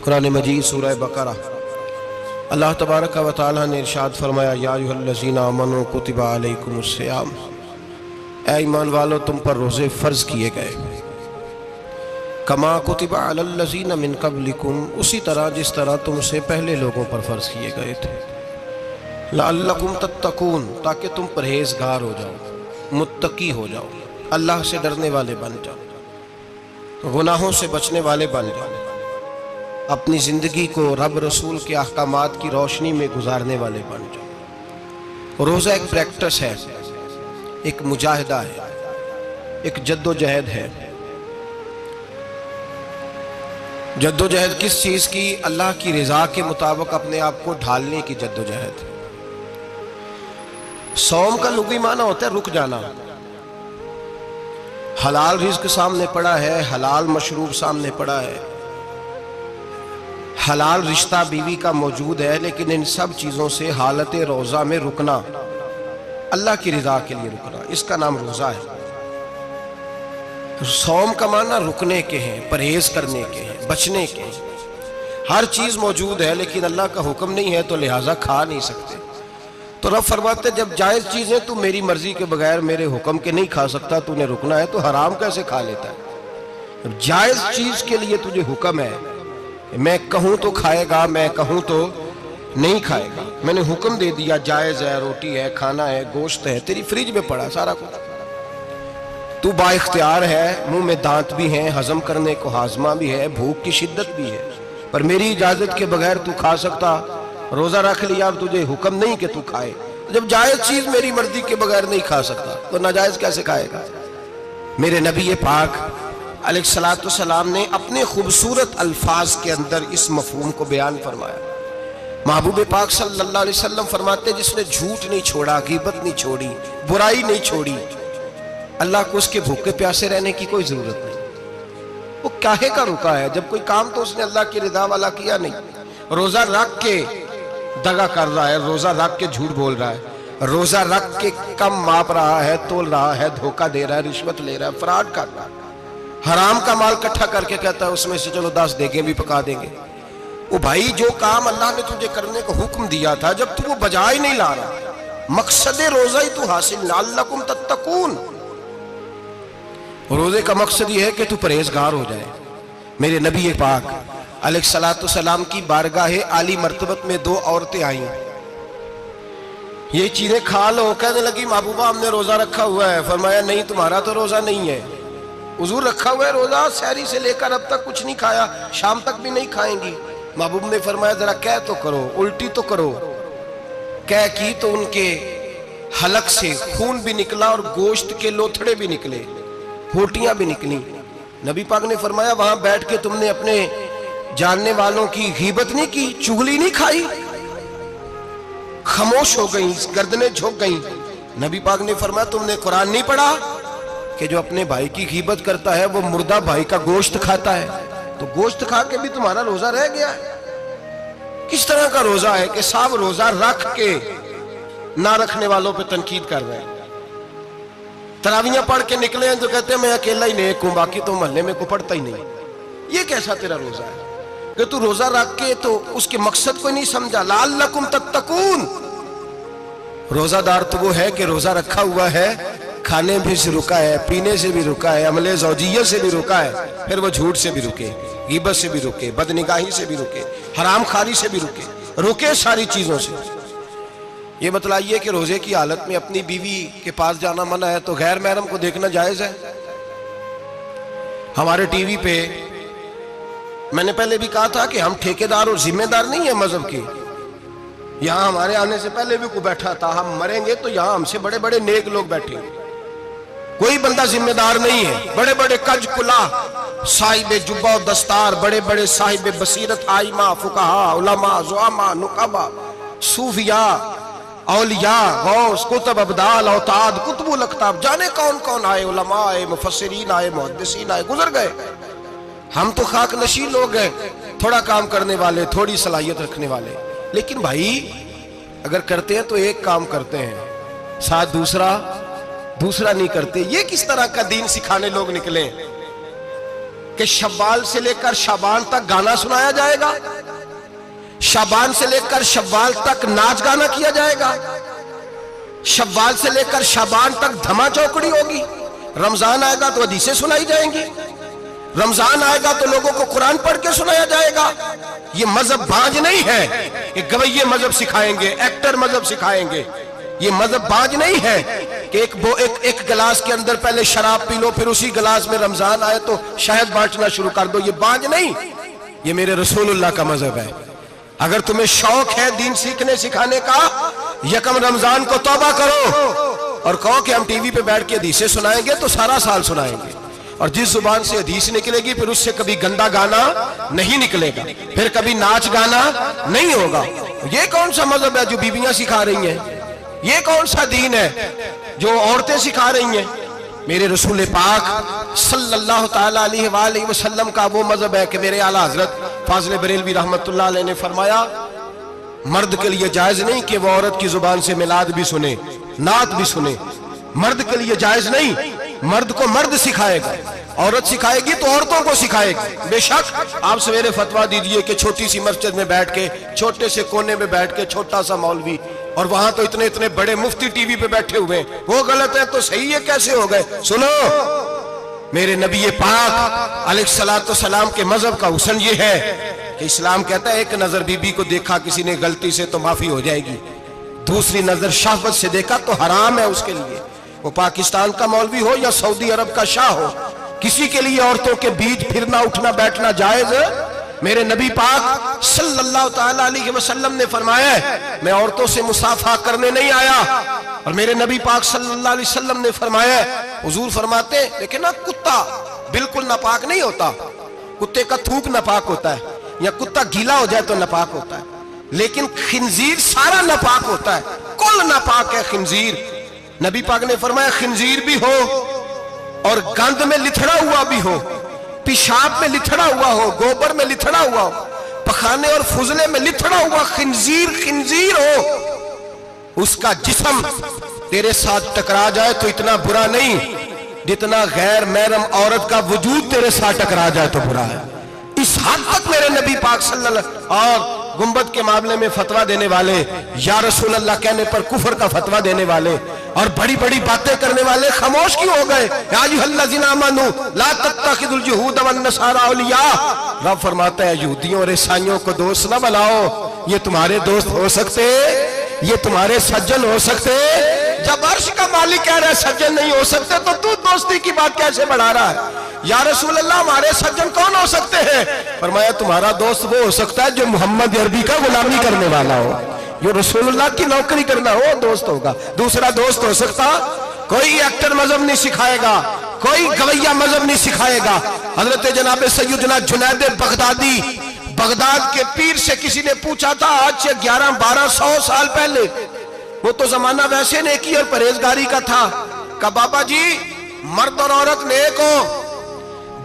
قرآن مجید سورہ بقرہ اللہ تبارک و تعالی نے ارشاد فرمایا یا ایھا الذین آمنوا کتب علیکم الصیام، اے ایمان والو تم پر روزے فرض کیے گئے، کما کتب علی الذین من قبلکم، اسی طرح جس طرح تم سے پہلے لوگوں پر فرض کیے گئے تھے، لعلکم تتقون، تاکہ تم پرہیزگار ہو جاؤ، متقی ہو جاؤ، اللہ سے ڈرنے والے بن جاؤ، گناہوں سے بچنے والے بن جاؤ، اپنی زندگی کو رب رسول کے احکامات کی روشنی میں گزارنے والے بن جاؤ۔ روزہ ایک پریکٹس ہے، ایک مجاہدہ ہے، ایک جد و جہد ہے۔ جد و جہد کس چیز کی؟ اللہ کی رضا کے مطابق اپنے آپ کو ڈھالنے کی جد و جہد۔ صوم کا لغوی معنی ہوتا ہے رک جانا۔ حلال رزق سامنے پڑا ہے، حلال مشروب سامنے پڑا ہے، حلال رشتہ بیوی کا موجود ہے، لیکن ان سب چیزوں سے حالت روزہ میں رکنا، اللہ کی رضا کے لیے رکنا، اس کا نام روزہ ہے۔ صوم کا معنی رکنے کے ہیں، پرہیز کرنے کے ہیں، بچنے کے ہیں۔ ہر چیز موجود ہے لیکن اللہ کا حکم نہیں ہے تو لہٰذا کھا نہیں سکتے۔ تو رب فرماتے جب جائز چیزیں تو میری مرضی کے بغیر میرے حکم کے نہیں کھا سکتا، تو نے رکنا ہے تو حرام کیسے کھا لیتا ہے؟ جائز چیز کے لیے تجھے حکم ہے، میں کہوں تو کھائے گا، میں کہوں تو نہیں کھائے گا۔ میں نے حکم دے دیا، جائز ہے، روٹی ہے، کھانا ہے، گوشت ہے، تیری فریج میں پڑا سارا کچھ، تو با اختیار ہے، منہ میں دانت بھی ہیں، ہضم کرنے کو ہاضمہ بھی ہے، بھوک کی شدت بھی ہے، پر میری اجازت کے بغیر تو کھا سکتا؟ روزہ رکھ لیا، اب تجھے حکم نہیں کہ تو کھائے۔ جب جائز چیز میری مرضی کے بغیر نہیں کھا سکتا تو ناجائز کیسے کھائے گا؟ میرے نبی پاک علیہ السلام نے اپنے خوبصورت الفاظ کے اندر اس مفہوم کو بیان فرمایا۔ محبوب پاک صلی اللہ علیہ وسلم فرماتے جس نے جھوٹ نہیں چھوڑا، غیبت نہیں چھوڑی، برائی نہیں چھوڑی، اللہ کو اس کے بھوکے پیاسے رہنے کی کوئی ضرورت نہیں۔ وہ کاہے کا رکا ہے؟ جب کوئی کام تو اس نے اللہ کی رضا والا کیا نہیں۔ روزہ رکھ کے دغا کر رہا ہے، روزہ رکھ کے جھوٹ بول رہا ہے، روزہ رکھ کے کم ماپ رہا ہے، تول رہا ہے، دھوکہ دے رہا ہے، رشوت لے رہا ہے، فراڈ کر رہا ہے، حرام کا مال کٹھا کر کے کہتا ہے اس میں سے چلو 10 دیگیں بھی پکا دیں گے۔ وہ بھائی جو کام اللہ نے تجھے کرنے کو حکم دیا تھا، جب تو وہ بجا ہی نہیں لا رہا، مقصد روزہ ہی تو حاصل، لعلکم تتقون۔ روزے کا مقصد یہ ہے کہ تو پرہیزگار ہو جائے۔ میرے نبی پاک علیہ السلام کی بارگاہ عالی مرتبت میں 2 عورتیں آئیں، یہ چیزیں کھا لو، کہنے لگی محبوبہ ہم نے روزہ رکھا ہوا ہے۔ فرمایا نہیں، تمہارا تو روزہ نہیں ہے، حضور رکھا ہوا ہے روزہ، سحری سے لے کر اب تک کچھ نہیں کھایا، شام تک بھی نہیں کھائیں گی۔ محبوب نے فرمایا ذرا کہہ تو کرو، الٹی تو کرو۔ کہہ کی تو ان کے حلق سے خون بھی نکلا اور گوشت کے لوتھڑے بھی نکلے، پھوٹیاں بھی نکلی۔ نبی پاک نے فرمایا وہاں بیٹھ کے تم نے اپنے جاننے والوں کی غیبت نہیں کی، چغلی نہیں کھائی؟ خاموش ہو گئیں، گردنیں جھک گئیں۔ نبی پاک نے فرمایا تم نے قرآن نہیں پڑھا کہ جو اپنے بھائی کی غیبت کرتا ہے وہ مردہ بھائی کا گوشت کھاتا ہے؟ تو گوشت کھا کے بھی تمہارا روزہ رہ گیا ہے۔ کس طرح کا روزہ ہے کہ صاحب روزہ رکھ کے نہ رکھنے والوں پہ تنقید کر رہے ہیں؟ تراویحاں پڑھ کے نکلے ہیں تو کہتے ہیں میں اکیلا ہی نیک ہوں، باقی تو محلے میں کوئی پڑھتا ہی نہیں۔ یہ کیسا تیرا روزہ ہے کہ تو روزہ رکھ کے تو اس کے مقصد کو نہیں سمجھا؟ لعلکم تتقون۔ روزہ دار تو وہ ہے کہ روزہ رکھا ہوا ہے، کھانے بھی سے رکا ہے، پینے سے بھی رکا ہے، عمل زوجیہ سے بھی رکا ہے، پھر وہ جھوٹ سے بھی رکے، غیبت سے بھی رکے، بدنگاہی سے بھی رکے، حرام خواری سے بھی رکے ساری چیزوں سے۔ یہ بتلائیے کہ روزے کی حالت میں اپنی بیوی کے پاس جانا منع ہے تو غیر محرم کو دیکھنا جائز ہے؟ ہمارے ٹی وی پہ میں نے پہلے بھی کہا تھا کہ ہم ٹھیکیدار اور ذمہ دار نہیں ہیں مذہب کے۔ یہاں ہمارے آنے سے پہلے بھی کوئی بیٹھا تھا، ہم مریں گے تو یہاں ہم سے بڑے بڑے نیک لوگ بیٹھے ہیں، کوئی بندہ ذمہ دار نہیں ہے۔ بڑے بڑے کج کلا، صاحب جبہ و دستار، بڑے بڑے صاحب بصیرت، آئمہ، فقہاء، علماء، زعماء، نقباء، صوفیاء، اولیاء، غوث، کتب، ابدال، اوتاد، کتب الاقطاب، جانے کون کون آئے، علماء آئے، مفسرین آئے، محدثین آئے، گزر گئے۔ ہم تو خاک نشین لوگ ہیں، تھوڑا کام کرنے والے، تھوڑی صلاحیت رکھنے والے۔ لیکن بھائی اگر کرتے ہیں تو ایک کام کرتے ہیں، ساتھ دوسرا نہیں کرتے۔ یہ کس طرح کا دین سکھانے لوگ نکلے؟ کہ شوال سے لے کر شعبان تک گانا سنایا جائے گا، شعبان سے لے کر شوال تک ناچ گانا کیا جائے گا، شوال سے لے کر شعبان تک دھما چوکڑی ہوگی، رمضان آئے گا تو حدیثیں سنائی جائیں گی، رمضان آئے گا تو لوگوں کو قرآن پڑھ کے سنایا جائے گا۔ یہ مذہب بانج نہیں ہے کہ گویے مذہب سکھائیں گے، ایکٹر مذہب سکھائیں گے۔ یہ مذہب بانج نہیں ہے کہ ایک گلاس کے اندر پہلے شراب پی لو، پھر اسی گلاس میں رمضان آئے تو شہد بانٹنا شروع کر دو۔ یہ بانج نہیں، یہ میرے رسول اللہ کا مذہب ہے۔ اگر تمہیں شوق ہے دین سیکھنے سکھانے کا، یکم رمضان کو توبہ کرو اور کہو کہ ہم ٹی وی پہ بیٹھ کے حدیثیں سنائیں گے تو سارا سال سنائیں گے، اور جس زبان سے حدیث نکلے گی پھر اس سے کبھی گندا گانا نہیں نکلے گا، پھر کبھی ناچ گانا نہیں ہوگا۔ یہ کون سا مذہب ہے جو بیویاں سکھا رہی ہیں؟ یہ کون سا دین ہے جو عورتیں سکھا رہی ہیں؟ میرے رسول پاک صلی اللہ تعالیٰ علیہ وآلہ وسلم کا وہ مذہب ہے کہ میرے اعلیٰ حضرت فاضل بریلوی رحمت اللہ علیہ نے فرمایا، مرد کے لیے جائز نہیں کہ وہ عورت کی زبان سے میلاد بھی سنے، نعت بھی سنے۔ مرد کے لیے جائز نہیں، مرد کو مرد سکھائے گا، عورت سکھائے گی تو عورتوں کو سکھائے گی۔ بے شک آپ سویرے فتویٰ دیجئے کہ چھوٹی سی مسجد میں بیٹھ کے، چھوٹے سے کونے میں بیٹھ کے چھوٹا سا مولوی، اور وہاں تو اتنے بڑے مفتی ٹی وی پہ بیٹھے ہوئے ہیں، وہ غلط ہے تو صحیح ہے کیسے ہو گئے؟ سنو، میرے نبی پاک علیہ السلام کے مذہب کا حسن یہ ہے کہ اسلام کہتا ہے ایک نظر بی بی کو دیکھا کسی نے غلطی سے تو معافی ہو جائے گی، دوسری نظر شہوت سے دیکھا تو حرام ہے اس کے لیے، وہ پاکستان کا مولوی ہو یا سعودی عرب کا شاہ ہو، کسی کے لیے عورتوں کے بیچ پھرنا اٹھنا بیٹھنا جائز ہے؟ میرے نبی پاک صلی اللہ تعالیٰ علیہ وسلم نے فرمایا ہے میں عورتوں سے مصافحہ کرنے نہیں آیا، اور میرے نبی پاک صلی اللہ علیہ وسلم نے فرمایا ہے، حضور فرماتے ہیں لیکن نا کتا بالکل ناپاک نہیں ہوتا، کتے کا تھوک ناپاک ہوتا ہے، یا کتا گیلا ہو جائے تو ناپاک ہوتا ہے، لیکن خنزیر سارا ناپاک ہوتا ہے، کل ناپاک ہے خنزیر۔ نبی پاک نے فرمایا خنزیر بھی ہو اور گند میں لتھڑا ہوا بھی ہو، پیشاب میں لتھڑا ہوا ہو، گوبر میں لتھڑا ہوا ہو، پخانے اور فضلے میں لتھڑا ہوا خنزیر ہو، اس کا جسم تیرے ساتھ ٹکرا جائے تو اتنا برا نہیں جتنا غیر محرم عورت کا وجود تیرے ساتھ ٹکرا جائے تو برا ہے۔ اس حد تک میرے نبی پاک صلی اللہ علیہ وسلم، اور گنبد کے معاملے میں فتویٰ دینے والے، یا رسول اللہ کہنے پر کفر کا فتویٰ دینے والے اور بڑی بڑی باتیں کرنے والے خاموش کیوں ہو گئے؟ یا ایھا الذین آمنوا لا تتخذوا اليہود والنصارى اولیاء، رب فرماتا ہے یہودیوں اور عیسائیوں کو دوست نہ بناؤ، یہ تمہارے دوست ہو سکتے، یہ تمہارے سجن ہو سکتے؟ جب عرش کا مالک کہہ رہا ہے سجن نہیں ہو سکتے تو دوستی کی بات کیسے بڑھا رہا ہے؟ یا رسول اللہ ہمارے سجن کون ہو سکتے ہیں؟ فرمایا تمہارا دوست وہ ہو سکتا ہے جو محمد عربی کا غلامی کرنے والا ہو، جو رسول اللہ کی نوکری کرنا ہو دوست ہوگا، دوسرا دوست ہو سکتا؟ کوئی ایکٹر مذہب نہیں سکھائے گا، کوئی گویہ مذہب نہیں سکھائے گا۔ حضرت جناب سیدنا جنید بغدادی، بغداد کے پیر سے کسی نے پوچھا تھا آج سے 1100-1200 سال پہلے، وہ تو زمانہ ویسے نیکی اور پرہیزگاری کا تھا، کہا بابا جی مرد اور عورت نیک ہو،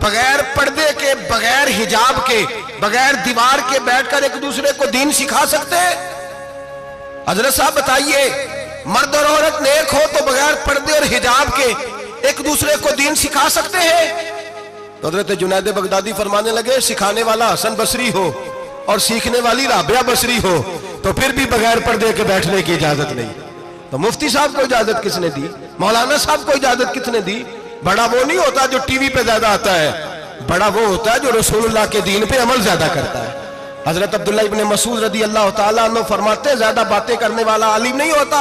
بغیر پردے کے، بغیر حجاب کے، بغیر دیوار کے بیٹھ کر ایک دوسرے کو دین سکھا سکتے؟ حضرت صاحب بتائیے، مرد اور عورت نیک ہو تو بغیر پردے اور حجاب کے ایک دوسرے کو دین سکھا سکتے ہیں؟ تو حضرت جنید بغدادی فرمانے لگے سکھانے والا حسن بصری ہو اور سیکھنے والی رابعہ بصری ہو تو پھر بھی بغیر پردے کے بیٹھنے کی اجازت نہیں۔ تو مفتی صاحب کو اجازت کس نے دی؟ مولانا صاحب کو اجازت کس نے دی؟ بڑا وہ نہیں ہوتا جو ٹی وی پہ زیادہ آتا ہے، بڑا وہ ہوتا ہے جو رسول اللہ کے دین پہ عمل زیادہ کرتا ہے۔ حضرت عبداللہ ابن مسعود رضی اللہ تعالیٰ عنہ فرماتے ہیں زیادہ باتیں کرنے والا عالم نہیں ہوتا۔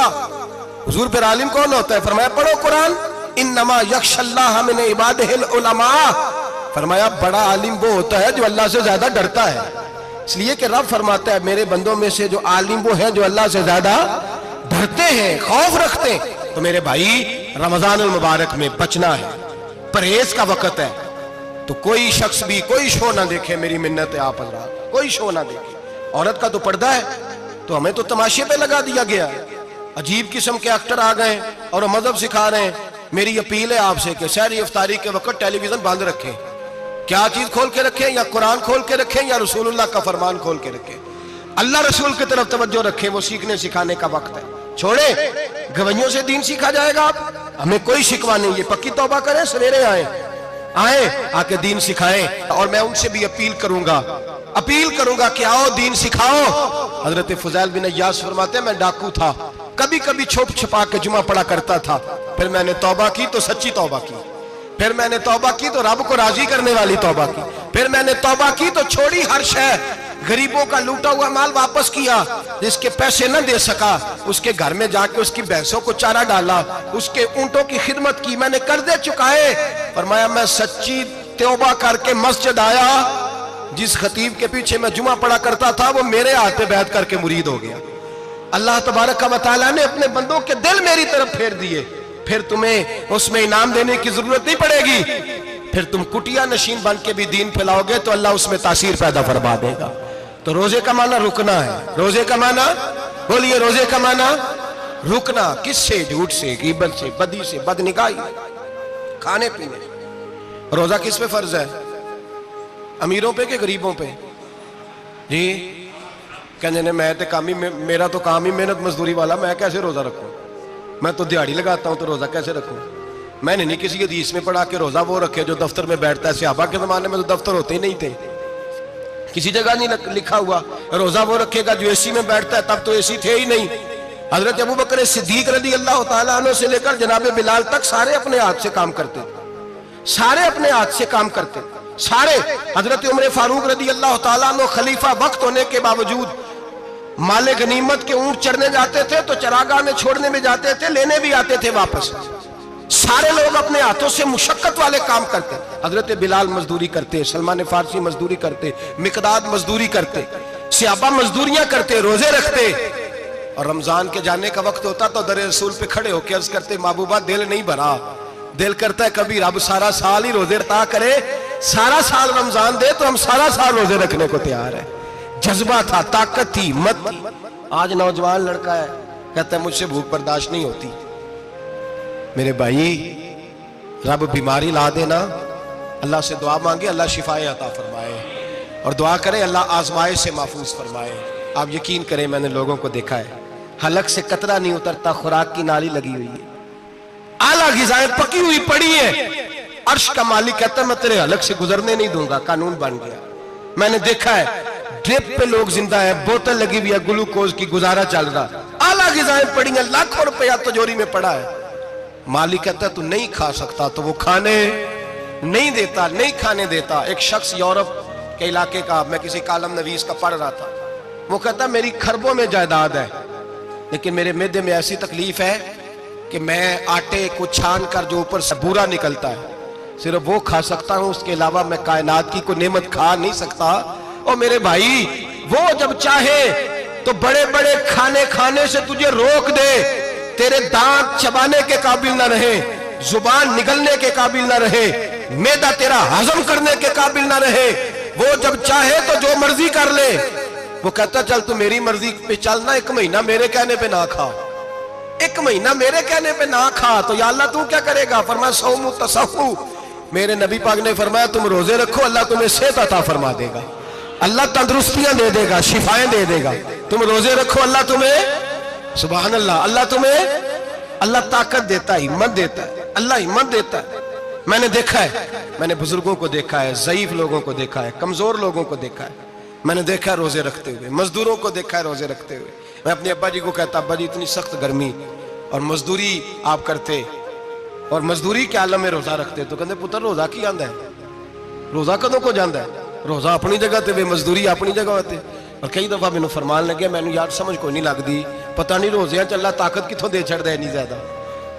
حضور پھر عالم کون ہوتا ہے؟ فرمایا پڑھو قرآن، انما یخشی اللہ من عبادہ العلماء، فرمایا بڑا عالم وہ ہوتا ہے جو اللہ سے زیادہ ڈرتا ہے، اس لیے کہ رب فرماتا ہے میرے بندوں میں سے جو عالم وہ ہیں جو اللہ سے زیادہ ڈرتے ہیں، خوف رکھتے ہیں۔ تو میرے بھائی رمضان المبارک میں بچنا ہے، پرہیز کا وقت ہے، تو کوئی شخص بھی کوئی شو نہ دیکھے، میری منت ہے آپ حضرات، کوئی شو نہ دیکھے۔ عورت کا تو پردہ ہے تو ہمیں تو تماشے پہ لگا دیا گیا، عجیب قسم کے ایکٹر آ گئے اور مذہب سکھا رہے ہیں۔ میری اپیل ہے آپ سے کہ سحری افطاری کے وقت ٹیلی ویژن بند رکھیں، کیا چیز کھول کے رکھیں؟ یا قرآن کھول کے رکھیں یا رسول اللہ کا فرمان کھول کے رکھیں، اللہ رسول کی طرف توجہ رکھیں، وہ سیکھنے سکھانے کا وقت ہے۔ چھوڑیں گویوں سے دین سیکھا جائے گا، ہمیں کوئی شکوہ نہیں، یہ پکی توبہ کریں، سویرے آئیں، آئیں آکے دین سکھائیں، اور میں ان سے بھی اپیل کروں گا کہ آؤ دین سکھاؤ۔ حضرت فضیل بن عیاض فرماتے ہیں میں ڈاکو تھا، کبھی کبھی چھپ چھپا کے جمعہ پڑھا کرتا تھا، پھر میں نے توبہ کی تو سچی توبہ کی، پھر میں نے توبہ کی تو رب کو راضی کرنے والی توبہ کی، پھر میں نے توبہ کی تو چھوڑی ہر شے، غریبوں کا لوٹا ہوا مال واپس کیا، جس کے پیسے نہ دے سکا اس کے گھر میں جا کے اس کی بھینسوں کو چارہ ڈالا، اس کے اونٹوں کی خدمت کی، میں نے قرضے چکائے۔ فرمایا میں سچی توبہ کر کے مسجد آیا، جس خطیب کے پیچھے میں جمعہ پڑھا کرتا تھا وہ میرے ہاتھ پہ بیعت کر کے مرید ہو گیا۔ اللہ تبارک و تعالیٰ نے اپنے بندوں کے دل میری طرف پھیر دیے، پھر تمہیں اس میں انعام دینے کی ضرورت نہیں پڑے گی، پھر تم کٹیا نشین بن کے بھی دین پھیلاؤ گے تو اللہ اس میں تاثیر پیدا فرما دے گا۔ تو روزے کا معنی رکنا ہے، روزے کا معنی بولیے، روزے کا معنی رکنا، کس سے؟ جھوٹ سے، غیبت سے، بدی سے، بدنگاہی، کھانے پینے۔ روزہ کس پہ فرض ہے؟ امیروں پہ کہ غریبوں پہ؟ جی کہنے میں تے کام ہی، میرا تو کام ہی محنت مزدوری والا، میں کیسے روزہ رکھوں؟ میں تو دیہاڑی لگاتا ہوں تو روزہ کیسے رکھوں؟ میں نے نہیں کسی حدیث میں پڑھا کہ روزہ وہ رکھے جو دفتر میں بیٹھتا ہے۔ صحابہ کے زمانے میں تو دفتر ہوتے ہی نہیں تھے، کسی جگہ نہیں لکھا ہوا روزہ وہ رکھے گا جو اے سی میں بیٹھتا ہے، تب تو اے سی تھے ہی نہیں۔ حضرت ابوبکر صدیق رضی اللہ تعالیٰ عنہ سے لے کر جناب بلال تک سارے اپنے ہاتھ سے کام کرتے، سارے اپنے ہاتھ سے کام کرتے، سارے۔ حضرت عمر فاروق رضی اللہ تعالیٰ عنہ خلیفہ وقت ہونے کے باوجود مال غنیمت کے اونٹ چرنے جاتے تھے تو چراگاہ میں چھوڑنے میں جاتے تھے، لینے بھی آتے تھے واپس۔ سارے لوگ اپنے ہاتھوں سے مشقت والے کام کرتے، حضرت بلال مزدوری کرتے، سلمان فارسی مزدوری کرتے، مقداد مزدوری کرتے، صحابہ مزدوریاں کرتے، روزے رکھتے، اور رمضان کے جانے کا وقت ہوتا تو در رسول پہ کھڑے ہو کے عرض کرتے محبوبہ دل نہیں بھرا، دل کرتا ہے کبھی رب سارا سال ہی روزے عطا کرے، سارا سال رمضان دے تو ہم سارا سال روزے رکھنے کو تیار ہیں۔ جذبہ تھا، طاقت تھی، ہمت تھی۔ آج نوجوان لڑکا ہے کہتا ہے مجھ سے بھوک برداشت نہیں ہوتی۔ میرے بھائی رب بیماری لا دینا، اللہ سے دعا مانگے اللہ شفائے عطا فرمائے، اور دعا کرے اللہ آزمائش سے محفوظ فرمائے۔ آپ یقین کریں میں نے لوگوں کو دیکھا ہے حلق سے قطرہ نہیں اترتا، خوراک کی نالی لگی ہوئی ہے، اعلیٰ غذائیں پکی ہوئی پڑی ہیں، عرش کا مالک کہتا ہے میں تیرے حلق سے گزرنے نہیں دوں گا، قانون بن گیا۔ میں نے دیکھا ہے ڈرپ پہ لوگ زندہ ہے، بوتل لگی ہوئی ہے، گلوکوز کی، گزارا چل رہا، اعلیٰ غذائیں پڑی ہیں، لاکھوں روپیہ تجوری میں پڑا ہے۔ مالک کہتا ہے تو نہیں کھا سکتا تو وہ کھانے نہیں دیتا، نہیں کھانے دیتا۔ ایک شخص یورپ کے علاقے کا، میں کسی کالم نویس کا پڑھ رہا تھا، وہ کہتا ہے میری خربوں میں جائیداد ہے لیکن میرے معدے میں ایسی تکلیف ہے کہ میں آٹے کو چھان کر جو اوپر سے بورا نکلتا ہے صرف وہ کھا سکتا ہوں، اس کے علاوہ میں کائنات کی کوئی نعمت کھا نہیں سکتا۔ اور میرے بھائی وہ جب چاہے تو بڑے بڑے کھانے کھانے سے تجھے روک دے، تیرے دانت چبانے کے قابل نہ رہے، زبان نگلنے کے قابل نہ رہے، معدہ تیرا ہضم کرنے کے قابل نہ رہے، وہ جب چاہے تو جو مرضی کر لے۔ وہ کہتا چل تو میری مرضی پہ چلنا، ایک مہینہ میرے کہنے پہ نہ کھا، ایک مہینہ میرے کہنے پہ نہ کھا تو یا اللہ تو کیا کرے گا؟ فرمایا صوم تصحو، میرے نبی پاک نے فرمایا تم روزے رکھو اللہ تمہیں صحت عطا فرما دے گا، اللہ تندرستیاں دے دے گا، شفائیں دے دے گا۔ تم روزے رکھو اللہ تمہیں، سبحان اللہ، اللہ تمہیں، اللہ طاقت دیتا ہے، ہمت دیتا ہے، اللہ ہمت دیتا ہے۔ میں نے دیکھا ہے، میں نے بزرگوں کو دیکھا ہے، ضعیف لوگوں کو دیکھا ہے، کمزور لوگوں کو دیکھا ہے، میں نے دیکھا ہے روزے رکھتے ہوئے، مزدوروں کو دیکھا ہے روزے رکھتے ہوئے۔ میں اپنے ابا جی کو کہتا ابا جی اتنی سخت گرمی اور مزدوری آپ کرتے اور مزدوری کے عالم میں روزہ رکھتے تو کہتے پتر روزہ کی آندا ہے، روزہ کدوں کو جاندا ہے، روزہ اپنی جگہ تے مزدوری اپنی جگہ ہوتے۔ اور کئی دفعہ میں نے فرمان لگیا میں نے یار سمجھ کوئی نہیں لگ دی، پتہ نہیں روزیاں چ اللہ طاقت کتوں دے چھڑ دے نہیں زیادہ،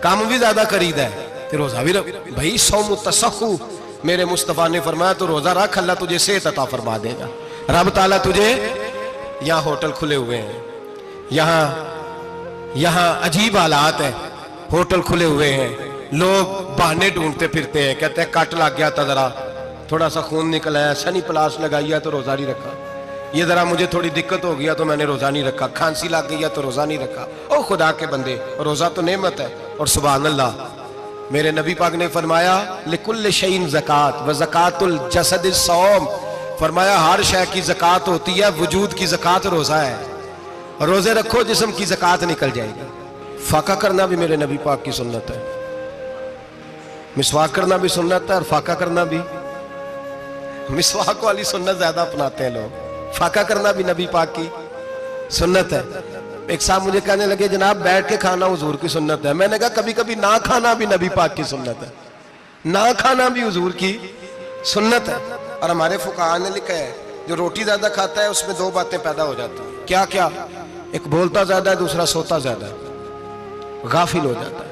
کام بھی زیادہ کرید ہے تے روزہ بھی بھائی صوم تصحو، میرے مصطفیٰ نے فرمایا تو روزہ رکھ اللہ تجھے صحت عطا فرما دے گا۔ رب تعالیٰ تجھے، یہاں ہوٹل کھلے ہوئے ہیں، یہاں عجیب حالات ہیں، ہوٹل کھلے ہوئے ہیں، لوگ بہانے ڈھونڈتے پھرتے ہیں، کہتے ہیں کٹ لگ گیا تھا ذرا، تھوڑا سا خون نکل آیا، سنی پلاس لگائی ہے تو روزہ نہیں رکھا، یہ ذرا مجھے تھوڑی دقت ہو گیا تو میں نے روزہ نہیں رکھا، کھانسی لگ گئی ہے تو روزہ نہیں رکھا۔ او خدا کے بندے، روزہ تو نعمت ہے، اور سبحان اللہ میرے نبی پاک نے فرمایا لکل شیء زکات و زکات الجسد الصوم، فرمایا ہر شے کی زکات ہوتی ہے، وجود کی زکات روزہ ہے، روزے رکھو جسم کی زکات نکل جائے گی۔ فاقہ کرنا بھی میرے نبی پاک کی سنت ہے، مسواک کرنا بھی سنت ہے اور فاقہ کرنا بھی. مسواک والی سنت زیادہ اپناتے ہیں لوگ, فاقہ کرنا بھی نبی پاک کی سنت ہے. ایک صاحب مجھے کہنے لگے جناب بیٹھ کے کھانا حضور کی سنت ہے. میں نے کہا کبھی کبھی نہ کھانا بھی نبی پاک کی سنت ہے, نہ کھانا بھی حضور کی سنت ہے. اور ہمارے فقہاء نے لکھا ہے جو روٹی زیادہ کھاتا ہے اس میں دو باتیں پیدا ہو جاتی ہیں. کیا کیا؟ ایک بولتا زیادہ ہے, دوسرا سوتا زیادہ ہے, غافل ہو جاتا ہے.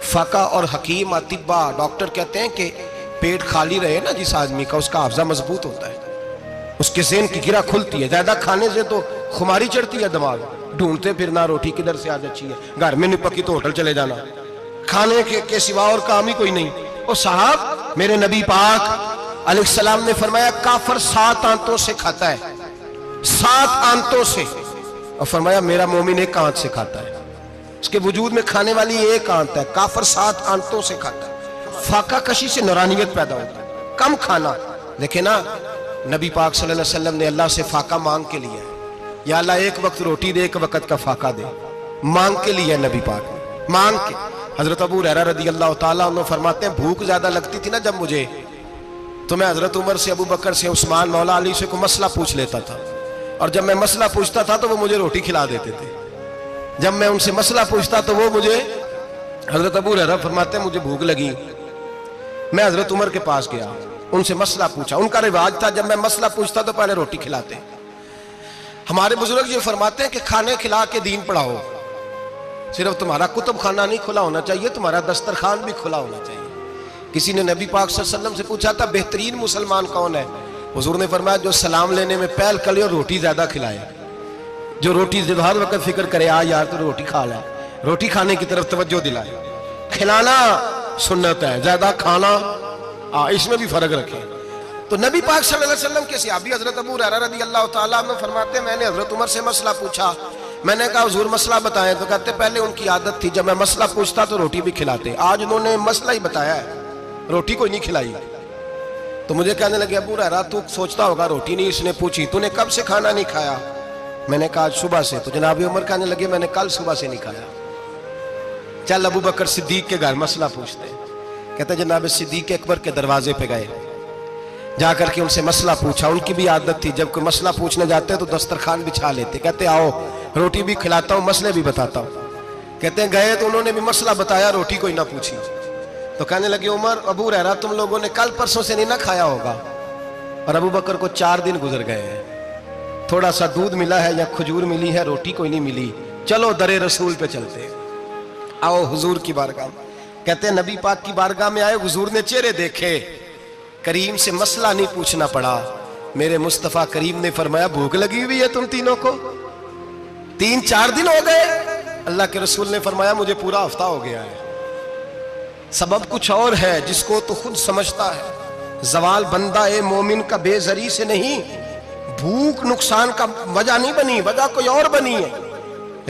فقہ اور حکیم اطباء ڈاکٹر کہتے ہیں کہ پیٹ خالی رہے نا جس آدمی کا, اس کا حافظہ مضبوط ہوتا ہے, اس کے ذہن کی گرہ کھلتی ہے. زیادہ کھانے سے تو خماری چڑھتی ہے دماغ, ڈھونڈتے پھرنا روٹی کدھر سے آج اچھی ہے, گھر میں نہیں پکی تو ہوٹل چلے جانا, کھانے کے سوا اور کام ہی کوئی نہیں. اور صاحب میرے نبی پاک علیہ السلام نے فرمایا کافر 7 آنتوں سے کھاتا ہے, 7 آنتوں سے, اور فرمایا میرا مومن 1 آنت سے کھاتا ہے. اس کے وجود میں کھانے والی 1 آنت ہے, کافر 7 آنتوں سے کھاتا ہے. فاقہ کشی سے نورانیت پیدا ہوتا ہے, کم کھانا. دیکھیں نا نبی پاک صلی اللہ علیہ وسلم نے اللہ سے فاقہ مانگ کے لیا ہے, یا اللہ 1 وقت روٹی دے 1 وقت کا فاقہ دے, مانگ کے لیا نبی پاک نے, مانگ کے. حضرت ابو ہریرہ رضی اللہ تعالیٰ عنہ فرماتے ہیں بھوک زیادہ لگتی تھی نا جب مجھے, تو میں حضرت عمر سے, ابو بکر سے, عثمان, مولا علی سے کوئی مسئلہ پوچھ لیتا تھا, اور جب میں مسئلہ پوچھتا تھا تو وہ مجھے روٹی کھلا دیتے تھے. جب میں ان سے مسئلہ پوچھتا تو وہ مجھے, حضرت ابو ہریرہ فرماتے ہیں مجھے بھوک لگی, میں حضرت عمر کے پاس گیا, ان سے مسئلہ پوچھا. ان کا رواج تھا جب میں مسئلہ پوچھتا تو پہلے روٹی کھلاتے. ہمارے بزرگ یہ فرماتے ہیں کہ کھانے کھلا کے دین پڑھاؤ. صرف تمہارا کتب خانہ نہیں کھلا ہونا چاہیے, تمہارا دسترخوان بھی کھلا ہونا چاہیے. کسی نے نبی پاک صلی اللہ علیہ وسلم سے پوچھا تھا بہترین مسلمان کون ہے؟ حضور نے فرمایا جو سلام لینے میں پہل کرے اور روٹی زیادہ کھلائے, جو روٹی ہر وقت فکر کرے آ یار تو روٹی کھا لے, روٹی کھانے کی طرف توجہ دلائے. کھلانا سنت ہے, زیادہ کھانا اس میں بھی فرق رکھیں. تو نبی پاک صلی اللہ علیہ وسلم کے صحابی حضرت ابو ہریرہ رضی اللہ تعالیٰ عنہ فرماتے ہیں میں نے حضرت عمر سے مسئلہ پوچھا, میں نے کہا حضور مسئلہ بتائیں, تو کہتے پہلے ان کی عادت تھی جب میں مسئلہ پوچھتا تو روٹی بھی کھلاتے, آج انہوں نے مسئلہ ہی بتایا ہے, روٹی کوئی نہیں کھلائی. تو مجھے کہنے لگے ابو ہریرہ تو سوچتا ہوگا روٹی نہیں اس نے پوچھی, تو نے کب سے کھانا نہیں کھایا؟ میں نے کہا صبح سے. تو جناب عمر کہنے لگے میں نے کل صبح سے نہیں کھایا. چل ابو بکر صدیق کے گھر مسئلہ پوچھتے ہیں. کہتے جناب صدیق اکبر کے دروازے پہ گئے, جا کر کے ان سے مسئلہ پوچھا. ان کی بھی عادت تھی جب کوئی مسئلہ پوچھنے جاتے تو دسترخوان بچھا لیتے, کہتے آؤ روٹی بھی کھلاتا ہوں مسئلے بھی بتاتا ہوں. کہتے ہیں گئے تو انہوں نے بھی مسئلہ بتایا, روٹی کوئی نہ پوچھی. تو کہنے لگے عمر ابو ہریرہ تم لوگوں نے کل پرسوں سے نہیں نہ کھایا ہوگا. اور ابو بکر کو 4 دن گزر گئے ہیں, تھوڑا سا دودھ ملا ہے یا کھجور ملی ہے, روٹی کوئی نہیں ملی. چلو در رسول پہ چلتے, آؤ حضور کی بارگاہ. کہتے ہیں نبی پاک کی بارگاہ میں آئے, حضور نے چہرے دیکھے, کریم سے مسئلہ نہیں پوچھنا پڑا. میرے مصطفیٰ کریم نے فرمایا بھوک لگی ہوئی ہے تم تینوں کو, 3-4 دن ہو گئے. اللہ کے رسول نے فرمایا مجھے پورا ہفتہ ہو گیا ہے. سبب کچھ اور ہے جس کو تو خود سمجھتا ہے. زوال بندہ مومن کا بے زری سے نہیں, بھوک نقصان کا وجہ نہیں بنی, وجہ کوئی اور بنی ہے.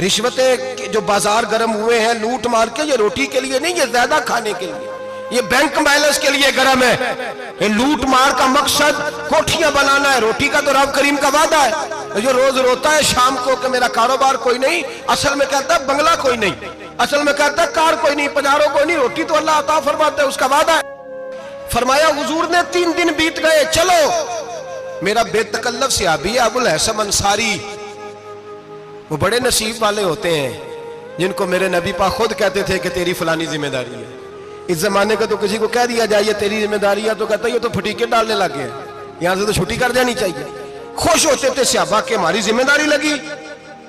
رشوتیں جو بازار گرم ہوئے ہیں لوٹ مار کے, یہ روٹی کے لیے نہیں, یہ زیادہ کھانے کے لیے, یہ بینک بیلنس کے لیے گرم ہے. یہ لوٹ مار کا مقصد کوٹھیاں بنانا ہے, روٹی کا تو رب کریم کا وعدہ ہے. جو روز روتا ہے شام کو کہ میرا کاروبار کوئی نہیں, اصل میں کہتا ہے بنگلہ کوئی نہیں, اصل میں کہتا ہے کار کوئی نہیں, پجاروں کوئی نہیں, روٹی تو اللہ عطا فرماتا ہے, اس کا وعدہ ہے. فرمایا حضور نے 3 دن بیت گئے, چلو. میرا بے تکلف صحابی ہے ابو الحسن انصاری, وہ بڑے نصیب والے ہوتے ہیں جن کو میرے نبی پاک خود کہتے تھے کہ تیری فلانی ذمہ داری ہے. اس زمانے کا تو کسی کو کہہ دیا جائے تیری ذمہ داری ہے تو کہتا ہے یہ تو پھٹیکے ڈالنے لگ گئے, یہاں سے تو چھٹی کر جانی چاہیے. خوش ہوتے تھے صحابہ کہ ہماری ذمہ داری لگی.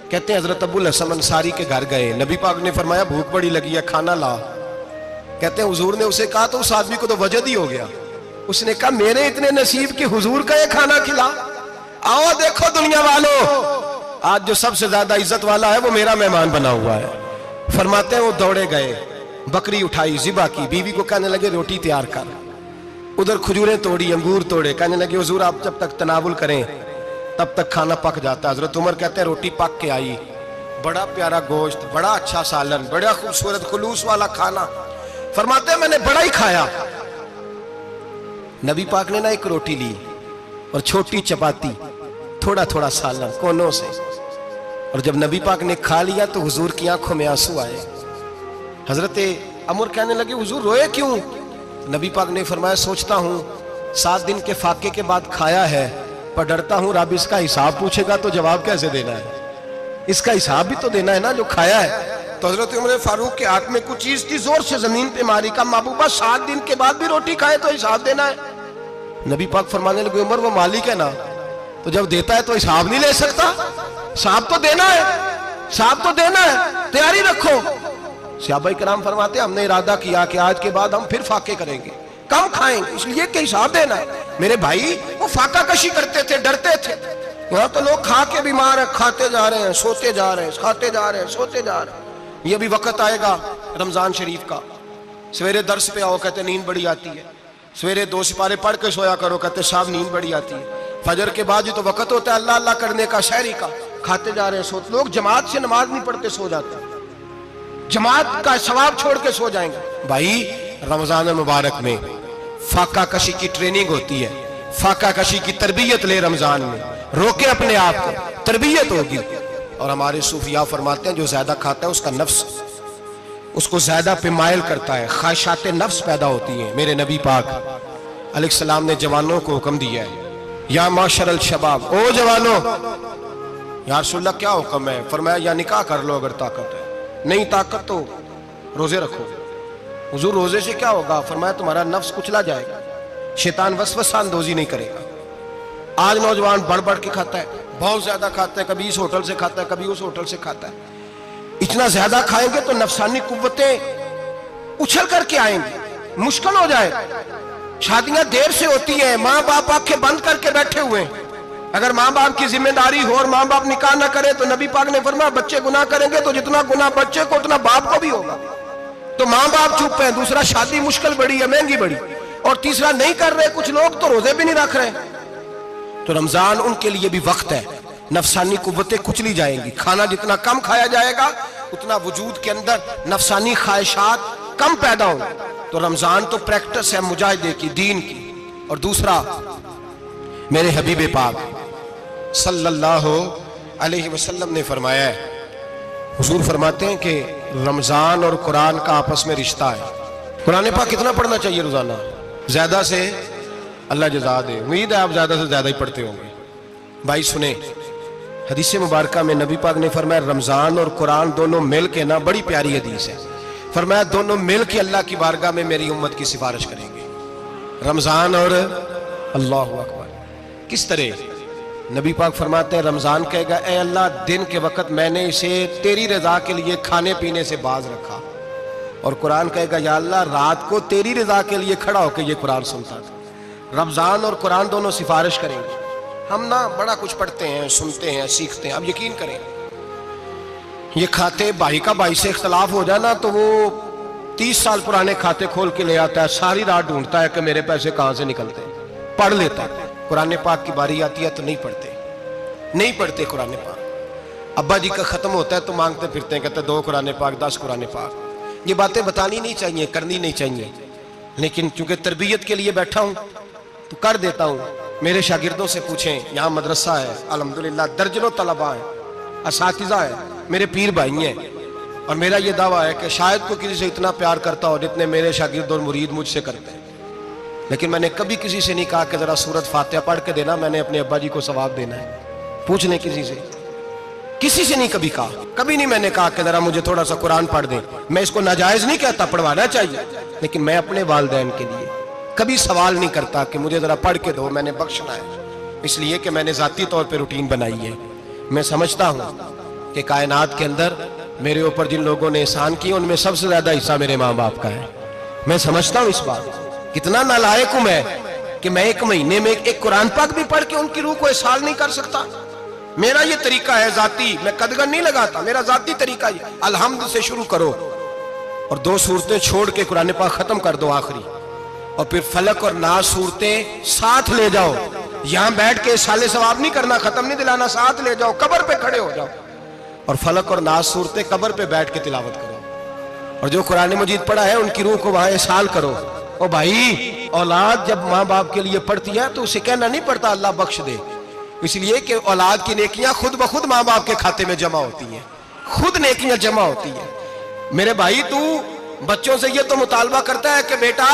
کہتے ہیں حضرت ابو الحسن انصاری کے گھر گئے, نبی پاک نے فرمایا بھوک بڑی لگی ہے کھانا لا. کہتے ہیں حضور نے اسے کہا تو اس آدمی کو تو وجد ہی ہو گیا. اس نے کہا میرے اتنے نصیب کہ حضور کا یہ کھانا کھلا. آؤ دیکھو دنیا والوں, آج جو سب سے زیادہ عزت والا ہے وہ میرا مہمان بنا ہوا ہے. فرماتے ہیں وہ دوڑے گئے, بکری اٹھائی, ذبح کی, بیوی کو کہنے لگے روٹی تیار کر. ادھر کھجوریں توڑی, انگور توڑے, کہنے لگے حضور آپ جب تک تناول کریں تب تک کھانا پک جاتا. حضرت عمر کہتے ہیں روٹی پک کے آئی, بڑا پیارا گوشت, بڑا اچھا سالن, بڑا خوبصورت خلوص والا کھانا. فرماتے ہیں میں نے بڑا ہی کھایا. نبی پاک نے نا ایک روٹی لی اور چھوٹی چپاتی, تھوڑا تھوڑا سالن کونوں سے, اور جب نبی پاک نے کھا لیا تو حضور کی آنکھوں میں آنسو آئے. حضرت عمر کہنے لگے حضور روئے کیوں؟ نبی پاک نے فرمایا سوچتا ہوں 7 دن کے فاقے کے بعد کھایا ہے، پر ڈرتا ہوں رب اس کا حساب پوچھے گا تو جواب کیسے دینا ہے؟ اس کا حساب بھی تو دینا ہے نا جو کھایا ہے۔ تو حضرت عمر فاروق کے ہاتھ میں کچھ چیز تھی، زور سے زمین پہ ماری، کہا محبوبہ 7 دن کے بعد بھی روٹی کھائے تو حساب دینا ہے؟ نبی پاک فرمانے لگے عمر وہ مالک ہے نا، تو جب دیتا ہے تو حساب نہیں لے سکتا؟ حساب تو دینا ہے، حساب تو دینا ہے، تیاری رکھو۔ صحابہ کرام فرماتے ہیں ہم نے ارادہ کیا کہ آج کے بعد ہم پھر فاقے کریں گے، کم کھائیں گے، اس لیے کہ حساب دینا ہے۔ میرے بھائی وہ فاقہ کشی کرتے تھے، ڈرتے تھے۔ یہاں تو لوگ کھا کے بیمار ہیں، کھاتے جا رہے ہیں، سوتے جا رہے ہیں، کھاتے جا رہے ہیں، سوتے جا رہے ہیں۔ یہ بھی وقت آئے گا رمضان شریف کا، سویرے درس پہ آؤ کہتے نیند بڑی آتی ہے، سویرے 2 سپارے پڑھ کے سویا کرو کہتے صاحب نیند بڑی آتی ہے، فجر کے بعد ہی تو وقت ہوتا ہے اللہ اللہ کرنے کا، شہری کا، کھاتے جا رہے ہیں، سوتے۔ لوگ جماعت سے نماز نہیں پڑھتے سو جاتے، جماعت کا ثواب چھوڑ کے سو جائیں گے۔ بھائی رمضان المبارک میں فاقہ کشی کی ٹریننگ ہوتی ہے، فاقہ کشی کی تربیت لے، رمضان میں روکے اپنے آپ کو، تربیت ہوگی۔ اور ہمارے صوفیاء فرماتے ہیں جو زیادہ کھاتا ہے اس کا نفس اس کو زیادہ پہ مائل کرتا ہے، خواہشات نفس پیدا ہوتی ہیں۔ میرے نبی پاک علیہ السلام نے جوانوں کو حکم دیا ہے، یا معاشر الشباب، او جوانوں، یا رسول اللہ کیا حکم ہے؟ فرمایا یا نکاح کر لو اگر طاقت ہے، نہیں طاقت تو روزے رکھو۔ حضور روزے سے کیا ہوگا؟ فرمایا تمہارا نفس کچلا جائے گا، شیطان وسوسہ اندوزی نہیں کرے گا۔ آج نوجوان بڑھ بڑھ کے کھاتا ہے، بہت زیادہ کھاتا ہے، کبھی اس ہوٹل سے کھاتا ہے، کبھی اس ہوٹل سے کھاتا ہے۔ اتنا زیادہ کھائیں گے تو نفسانی قوتیں اچھل کر کے آئیں گی، مشکل ہو جائے۔ شادیاں دیر سے ہوتی ہیں، ماں باپ آنکھیں بند کر کے بیٹھے ہوئے ہیں۔ اگر ماں باپ کی ذمہ داری ہو اور ماں باپ نکاح نہ کرے تو نبی پاک نے فرمایا بچے گناہ کریں گے تو جتنا گناہ بچے کو اتنا باپ کو بھی ہوگا۔ تو ماں باپ چپ ہیں، دوسرا شادی مشکل بڑی ہے، مہنگی بڑی، اور تیسرا نہیں کر رہے کچھ لوگ تو روزے بھی نہیں رکھ رہے۔ تو رمضان ان کے لیے بھی وقت ہے، نفسانی قوتیں کچلی جائیں گی، کھانا جتنا کم کھایا جائے گا اتنا وجود کے اندر نفسانی خواہشات کم پیدا ہوں۔ تو رمضان تو پریکٹس ہے مجاہدے کی، دین کی۔ اور دوسرا میرے حبیب پاک صلی اللہ علیہ وسلم نے فرمایا ہے، حضور فرماتے ہیں کہ رمضان اور قرآن کا آپس میں رشتہ ہے۔ قرآن پاک کتنا پڑھنا چاہیے روزانہ؟ زیادہ سے اللہ جزا دے، امید ہے آپ زیادہ سے زیادہ ہی پڑھتے ہوں گے۔ بھائی سنیں، حدیث مبارکہ میں نبی پاک نے فرمایا رمضان اور قرآن دونوں مل کے نا، بڑی پیاری حدیث ہے، فرمایا دونوں مل کے اللہ کی بارگاہ میں میری امت کی سفارش کریں گے، رمضان اور اللہ اکبر۔ کس طرح؟ نبی پاک فرماتے ہیں رمضان کہے گا اے اللہ دن کے وقت میں نے اسے تیری رضا کے لیے کھانے پینے سے باز رکھا، اور قرآن کہے گا یا اللہ رات کو تیری رضا کے لیے کھڑا ہو کے یہ قرآن سنتا تھا۔ رمضان اور قرآن دونوں سفارش کریں گے۔ ہم نا بڑا کچھ پڑھتے ہیں، سنتے ہیں، سیکھتے ہیں، اب یقین کریں یہ کھاتے بھائی کا بھائی سے اختلاف ہو جانا تو وہ 30 سال پرانے کھاتے کھول کے لے آتا ہے، ساری رات ڈھونڈتا ہے کہ میرے پیسے کہاں سے نکلتے ہیں، پڑھ لیتا ہے۔ قرآن پاک کی باری آتی ہے تو نہیں پڑھتے قرآن پاک۔ ابا جی کا ختم ہوتا ہے تو مانگتے پھرتے ہیں، کہتے 2 قرآن پاک 10 قرآن پاک۔ یہ باتیں بتانی نہیں چاہیے، کرنی نہیں چاہیے، لیکن چونکہ تربیت کے لیے بیٹھا ہوں تو کر دیتا ہوں۔ میرے شاگردوں سے پوچھیں، یہاں مدرسہ ہے الحمدللہ، درجنوں طلباء ہیں، اساتذہ ہیں، میرے پیر بھائی ہیں، اور میرا یہ دعویٰ ہے کہ شاید کوئی کسی سے اتنا پیار کرتا ہو جتنے میرے شاگرد اور مرید مجھ سے کرتے ہیں، لیکن میں نے کبھی کسی سے نہیں کہا کہ ذرا سورت فاتحہ پڑھ کے دینا، میں نے اپنے ابا جی کو ثواب دینا ہے۔ پوچھ لیں کسی سے نہیں کبھی کہا، کبھی نہیں میں نے کہا کہ ذرا مجھے تھوڑا سا قرآن پڑھ دیں۔ میں اس کو ناجائز نہیں کہتا، پڑھوانا چاہیے، لیکن میں اپنے والدین کے لیے کبھی سوال نہیں کرتا کہ مجھے ذرا پڑھ کے دو، میں نے بخشنا ہے، اس لیے کہ میں نے ذاتی طور پہ روٹین بنائی ہے۔ میں سمجھتا ہوں کہ کائنات کے اندر میرے اوپر جن لوگوں نے احسان کیے ان میں سب سے زیادہ حصہ میرے ماں باپ کا ہے۔ میں سمجھتا ہوں اس بات، کتنا نالائق ہوں میں کہ میں 1 مہینے میں ایک قرآن پاک بھی پڑھ کے ان کی روح کو احسال نہیں کر سکتا۔ میرا یہ طریقہ ہے ذاتی، میں قدغن نہیں لگاتا، میرا ذاتی طریقہ یہ، الحمد سے شروع کرو اور 2 سورتیں چھوڑ کے قرآن پاک ختم کر دو آخری، اور پھر فلق اور ناس صورتیں ساتھ لے جاؤ۔ یہاں بیٹھ کے سالے ثواب نہیں کرنا، ختم نہیں دلانا، ساتھ لے جاؤ، قبر پہ کھڑے ہو جاؤ اور فلق اور ناس صورتیں قبر پہ بیٹھ کے تلاوت کرو، اور جو قرآن مجید پڑھا ہے ان کی روح کو وہاں احسال کرو۔ او بھائی، اولاد جب ماں باپ کے لیے پڑھتی ہے تو اسے کہنا نہیں پڑتا اللہ بخش دے، اس لیے کہ اولاد کی نیکیاں خود بخود ماں باپ کے کھاتے میں جمع ہوتی ہیں، خود نیکیاں جمع ہوتی ہیں۔ میرے بھائی تو بچوں سے یہ تو مطالبہ کرتا ہے کہ بیٹا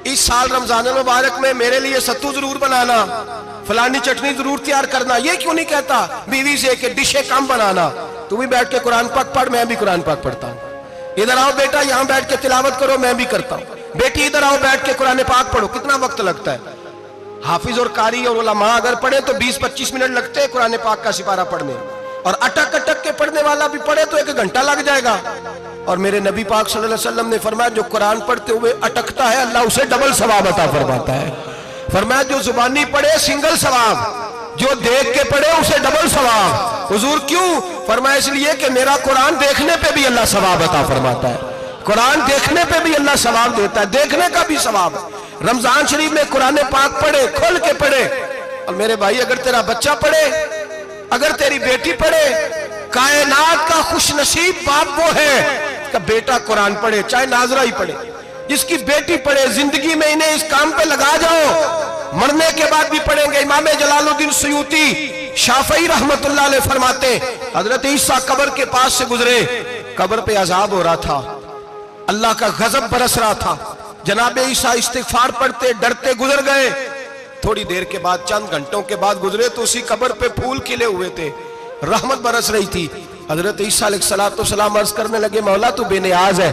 اس سال رمضان المبارک میں میرے لیے ستو ضرور بنانا، فلانی چٹنی ضرور تیار کرنا، یہ کیوں نہیں کہتا بیوی سے کہ ڈشیں کم بنانا، تو بھی بیٹھ کے قرآن پاک پڑھ، میں بھی قرآن پاک پڑھتا ہوں، ادھر آؤ بیٹا یہاں بیٹھ کے تلاوت کرو، میں بھی کرتا ہوں، بیٹی ادھر آؤ بیٹھ کے قرآن پاک پڑھو۔ کتنا وقت لگتا ہے؟ حافظ اور قاری اور علماء اگر پڑھے تو 20-25 منٹ لگتے ہیں قرآن پاک کا سپارہ پڑھنے، اور اٹک اٹک کے پڑھنے والا بھی پڑھے تو 1 گھنٹہ لگ جائے گا۔ اور میرے نبی پاک صلی اللہ علیہ وسلم نے فرمایا جو قرآن پڑھتے ہوئے اٹکتا ہے اللہ اسے ڈبل ثواب عطا فرماتا ہے۔ فرمایا جو زبانی پڑھے سنگل ثواب، جو دیکھ کے پڑھے اسے ڈبل ثواب۔ حضور کیوں؟ فرمایا اس لیے کہ میرا قرآن دیکھنے پہ بھی اللہ ثواب عطا فرماتا ہے، قرآن دیکھنے پہ بھی اللہ ثواب دیتا ہے، دیکھنے کا بھی ثواب۔ رمضان شریف میں قرآن پاک پڑھے، کھول کے پڑھے۔ اور میرے بھائی اگر تیرا بچہ پڑھے، اگر تیری بیٹی پڑھے، کائنات کا خوش نصیب باپ وہ ہے کہ بیٹا قرآن پڑھے، چاہے ناظرہ ہی پڑھے، جس کی بیٹی پڑھے۔ زندگی میں انہیں اس کام پہ لگا جاؤ، مرنے کے بعد بھی پڑھیں گے۔ امام جلال الدین سیوطی شافعی رحمت اللہ علیہ فرماتے ہیں حضرت عیسیٰ قبر کے پاس سے گزرے، قبر پہ عذاب ہو رہا تھا، اللہ کا غضب برس رہا تھا، جناب عیسیٰ استغفار پڑھتے ڈرتے گزر گئے۔ تھوڑی دیر کے بعد، چند گھنٹوں کے بعد گزرے تو اسی قبر پہ پھول کھلے ہوئے تھے، رحمت برس رہی تھی۔ حضرت عیسیٰ علیہ السلام عرض کرنے لگے مولا تو بے نیاز ہے،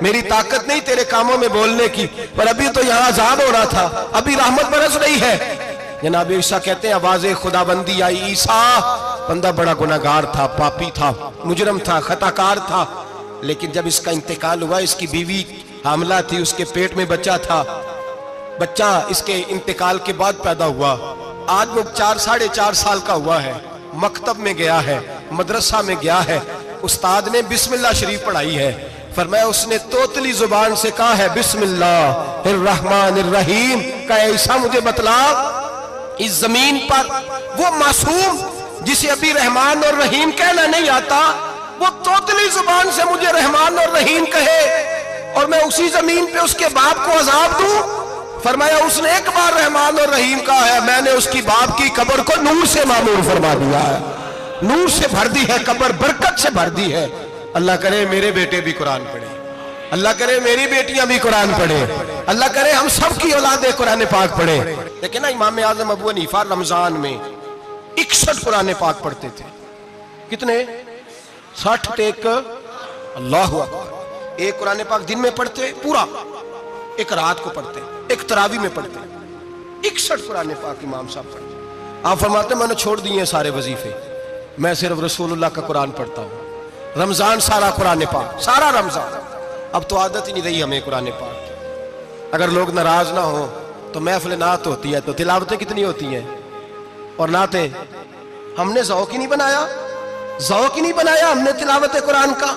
میری طاقت نہیں تیرے کاموں میں بولنے کی، پر ابھی تو یہاں عذاب ہو رہا تھا، ابھی رحمت برس رہی ہے۔ جناب عیسیٰ کہتے ہیں آواز خدا بندی آئی، عیسیٰ بندہ بڑا گناہگار تھا، پاپی تھا، مجرم تھا، خطاکار تھا، لیکن جب اس کا انتقال ہوا، اس کی بیوی حاملہ تھی، اس کے پیٹ میں بچہ تھا، بچہ اس کے انتقال کے بعد پیدا ہوا، آج وہ 4-4.5 سال کا ہوا ہے، مکتب میں گیا ہے، مدرسہ میں گیا ہے، استاد نے بسم اللہ شریف پڑھائی ہے، فرمایا اس نے توتلی زبان سے کہا ہے بسم اللہ الرحمن الرحیم، کہ عیسیٰ مجھے بتلا اس زمین پر وہ معصوم جسے ابھی رحمان اور رحیم کہنا نہیں آتا، وہ توتلی زبان سے مجھے رحمان اور رحیم کہے اور میں اسی زمین پہ اس کے باپ کو عذاب دوں؟ فرمایا اس نے ایک بار رحمان اور رحیم کہا ہے، میں نے اس کی باپ کی قبر کو نور سے معمور فرما دیا ہے، نور سے بھر دی ہے قبر، برکت سے بھر دی ہے۔ اللہ کرے میرے بیٹے بھی قرآن پڑھیں، اللہ کرے میری بیٹیاں بھی قرآن پڑھیں، اللہ کرے ہم سب کی اولادیں قرآن پاک پڑھیں۔ لیکن نا امام اعظم ابو حنیفہ رمضان میں 61 قرآن پاک پڑھتے تھے۔ کتنے؟ 60 ٹیک، اللہ اکبر۔ ایک قرآن پاک دن میں پڑھتے پورا، ایک رات کو پڑھتے، ایک تراویح میں پڑھتے، 61 قرآن پاک امام صاحب پڑھتے۔ آپ فرماتے ہیں میں نے چھوڑ دیے سارے وظیفے، میں صرف رسول اللہ کا قرآن پڑھتا ہوں، رمضان سارا قرآن پاک، سارا رمضان۔ اب تو عادت ہی نہیں رہی ہمیں قرآن پاک کی، اگر لوگ ناراض نہ ہوں تو محفل نعت ہوتی ہے تو تلاوتیں کتنی ہوتی ہیں، اور نعتیں ہم نے ذوق ہی نہیں بنایا، ذوق ہی نہیں بنایا ہم نے تلاوت قرآن کا،